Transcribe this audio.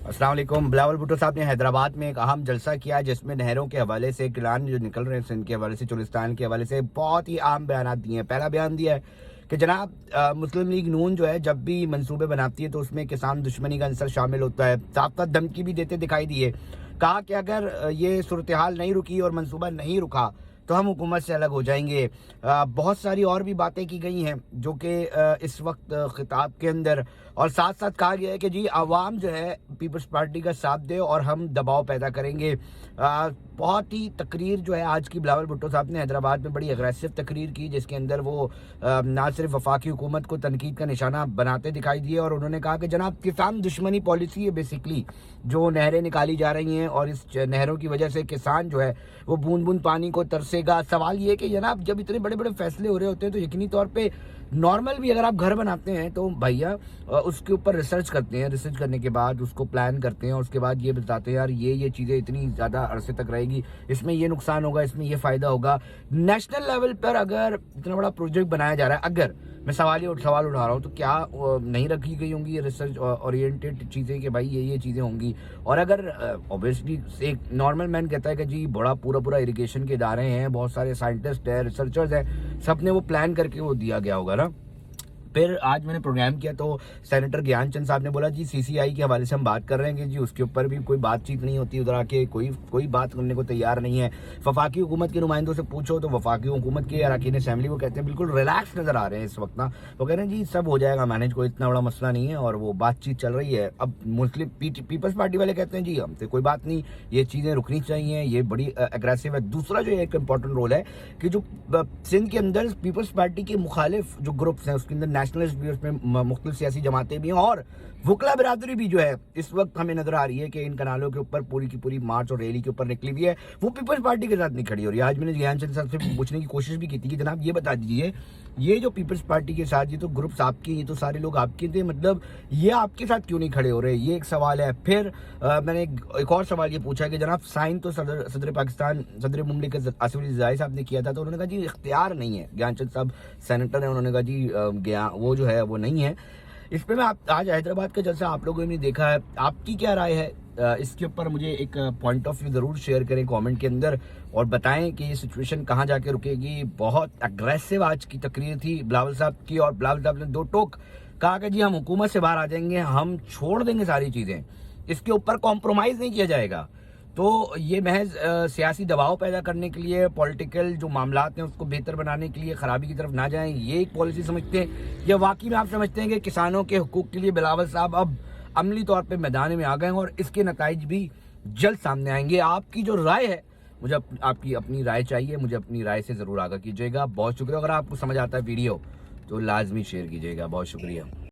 अस्सलाम वालेकुम। बिलावल भुट्टो साहब ने हैदराबाद में एक अहम जलसा किया जिसमें नहरों के हवाले से किलान जो निकल रहे हैं सिंध के हवाले से, चुलिस्तान के हवाले से बहुत ही अहम बयान दिए हैं। पहला बयान दिया है कि जनाब मुस्लिम लीग नून जो है जब भी मंसूबे बनाती है तो उसमें किसान दुश्मनी का अंसर शामिल होता है। साथ साथ धमकी भी देते दिखाई दिए। कहा कि अगर ये सूरत हाल नहीं रुकी और मंसूबा नहीं रुका तो हम हुकूमत से अलग हो जाएंगे। बहुत सारी और भी बातें की गई हैं जो कि इस वक्त खिताब के अंदर, और साथ साथ कहा गया है कि जी आवाम जो है पीपल्स पार्टी का साथ दे और हम दबाव पैदा करेंगे। बहुत ही तकरीर जो है आज की बिलावल भुट्टो साहब ने हैदराबाद में बड़ी अग्रेसिव तकरीर की, जिसके अंदर वो ना सिर्फ वफाकी हुकूमत को तनकीद का निशाना बनाते दिखाई दिए और उन्होंने कहा कि जनाब किसान दुश्मनी पॉलिसी है बेसिकली जो नहरें निकाली जा रही हैं और इस नहरों की वजह से किसान जो है वो बूंद बूंद पानी को तरसेगा। सवाल ये है कि जनाब जब इतने बड़े बड़े फैसले हो रहे होते हैं तो यकीनी तौर पे नॉर्मल भी अगर आप घर बनाते हैं तो भैया उसके ऊपर रिसर्च करते हैं, रिसर्च करने के बाद उसको प्लान करते हैं और उसके बाद ये बताते हैं यार ये चीज़ें इतनी ज़्यादा अरसे तक रहेगी, इसमें ये नुकसान होगा, इसमें ये फ़ायदा होगा। नेशनल लेवल पर अगर इतना बड़ा प्रोजेक्ट बनाया जा रहा है, अगर मैं सवाल उठा रहा हूँ तो क्या नहीं रखी गई होंगी ये रिसर्च ओरिएंटेड चीज़ें कि भाई ये चीज़ें होंगी। और अगर ऑब्वियसली एक नॉर्मल मैन कहता है कि जी बड़ा पूरा इरिगेशन के इदारे हैं, बहुत सारे साइंटिस्ट हैं, रिसर्चर्स हैं, सब ने वो प्लान करके वो दिया गया होगा ना। फिर आज मैंने प्रोग्राम किया तो सेनेटर ज्ञानचंद साहब ने बोला जी सीसीआई के हवाले से हम बात कर रहे हैं कि जी उसके ऊपर भी कोई बातचीत नहीं होती, उधर आके कोई बात करने को तैयार नहीं है। वफाकी हुकूमत के नुमाइंदों से पूछो तो वफाकी हुकूमत के अरकान असेंबली वो कहते हैं बिल्कुल रिलैक्स नजर आ रहे हैं इस वक्त ना। वो कह रहे हैं जी सब हो जाएगा मैनेज, कोई इतना बड़ा मसला नहीं है और वो बातचीत चल रही है। अब मुस्लिम पीपल्स पार्टी वाले कहते हैं जी हमसे कोई बात नहीं, ये चीज़ें रुकनी चाहिए, ये बड़ी एग्रेसिव है। दूसरा जो एक इंपॉर्टेंट रोल है कि जो सिंध के अंदर पीपल्स पार्टी के मुखालिफ जो ग्रुप्स हैं उसके अंदर नेशनलिस्ट भी, उसमें मुख्तलिफ सियासी जमातें भी हैं और वकला बिरादरी भी जो है इस वक्त हमें नजर आ रही है कि इन कनालों के ऊपर पूरी की पूरी मार्च और रैली के ऊपर निकली हुई है, वो पीपल्स पार्टी के साथ नहीं खड़ी हो रही है। आज मैंने ज्ञानचंद साहब से पूछने की कोशिश भी की थी कि जनाब ये बता दीजिए ये जो पीपल्स पार्टी के साथ ये तो ग्रुप्स आपके, ये तो सारे लोग आपके थे, मतलब ये आपके साथ क्यों नहीं खड़े हो रहे, ये एक सवाल है। फिर मैंने एक और सवाल ये पूछा कि जनाब साइन तो सदर पाकिस्तान सदर मुमलिकत आसिफ अली ज़रदारी साहब ने किया था, तो उन्होंने कहा जी इख्तियार नहीं है। ज्ञानचंद साहब सेनेटर हैं, उन्होंने कहा जी वो जो है वो नहीं है। इस पे मैं आज हैदराबाद का जलसा आप लोगों ने देखा है, आपकी क्या राय है इसके ऊपर? मुझे एक पॉइंट ऑफ व्यू ज़रूर शेयर करें कमेंट के अंदर और बताएं कि ये सिचुएशन कहाँ जाके रुकेगी। बहुत एग्रेसिव आज की तकरीर थी बिलावल साहब की और बिलावल साहब ने दो टोक कहा कि जी हम हुकूमत से बाहर आ जाएंगे, हम छोड़ देंगे सारी चीज़ें, इसके ऊपर कॉम्प्रोमाइज़ नहीं किया जाएगा। तो ये महज सियासी दबाव पैदा करने के लिए, पॉलिटिकल जो मामलात हैं उसको बेहतर बनाने के लिए, खराबी की तरफ ना जाएं, ये एक पॉलिसी समझते हैं या वाकई में आप समझते हैं कि किसानों के हुकूक के लिए बिलावल साहब अब अमली तौर पे मैदान में आ गए हैं और इसके नताइज भी जल्द सामने आएंगे? आपकी जो राय है, मुझे आपकी अपनी राय चाहिए, मुझे अपनी राय से ज़रूर आगाह कीजिएगा। बहुत शुक्रिया। अगर आपको समझ आता है वीडियो तो लाजमी शेयर कीजिएगा। बहुत शुक्रिया।